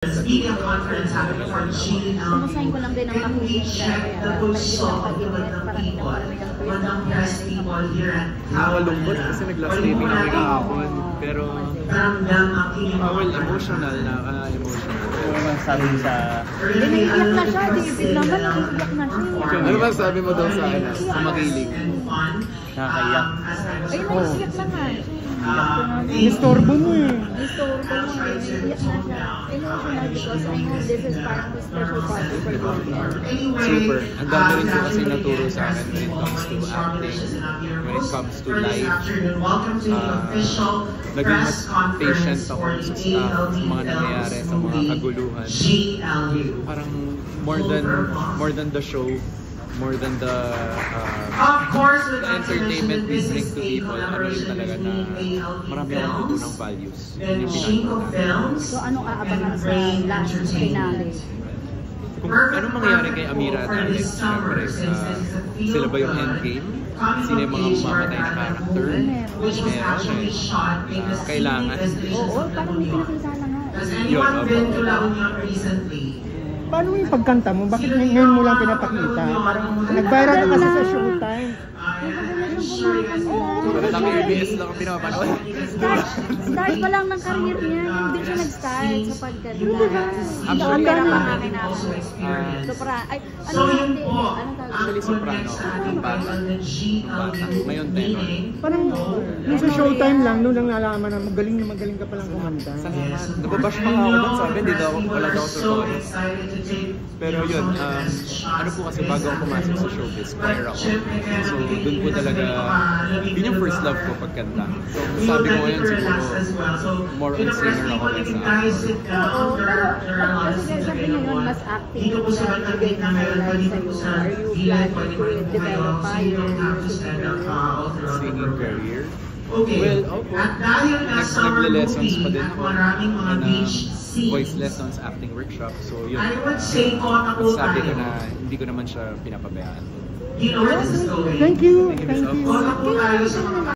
Media conference happened for GLU. Can we check the pulse of the people, Manang press people here at Nakakalungkot kasi nag-last taping na may kahapon. Pero, well, emotional. Ano man sabi mo sa... Naiiyak na siya, David naman, naiiyak na siya. Ano ba sabi mo daw sa akin? Sa magiling? Nakakaiyak. Ay, naiiyak na nga. Istorbo mo eh. Istorbo mo, naiiyak na siya. Emotional because I know this is part of a special party for you. Super. Ang dami rin po kasi naturo sa akin when it comes to acting, when it comes to life. Naging mas patient ako sa staff, sa mga nangyayari, sa mga kaguluhan. Parang more than the show, more than the entertainment we bring to people, ano rin talaga na marami akong tutunang values. Yun yung pinag-unahan. So, anong aabangan sa last finale? Kung anong mangyayari kay Amira at Alex, syempre, sila ba yung endgame? Sino yung mga mamamatay na character? Meron eh. Kailangan. Oo, parang may pinakisala nga. Yun, Paano yung pagkanta mo? Bakit ngayon mo lang pinapakita? Parang nag-viral ka kasi sa Showtime. Pero lang ABS lang ang pinapanood. Start pa lang ng career niya, hindi siya nag-start sa pagkanta. Actually, Actually, soprano. Nung bata. Ngayon, tenor. Parang yung sa Showtime lang, noon lang nalaman na magaling ka palang kumanta. Salamat. Nababash pa nga ako doon, sabi, hindi daw ako wala daw soprano. Pero yun, ano po kasi bago ako pumasok sa showbiz, choir ako. So doon po talaga, yun yung first love ko pagkanta. So sabi ko ngayon siguro, more on singer ako kaysa actor. oo, pero kasi sabi ngayon, mas acting yung nagbigay na highlight sa'yo. Are you planning to develop pa yung Singing career? Well, opo. Next, nagle-lessons pa din ako. Voice lessons, acting workshop. So yun, sabi ko na hindi ko naman siya pinapabayaan. Thank you. Thank you so much.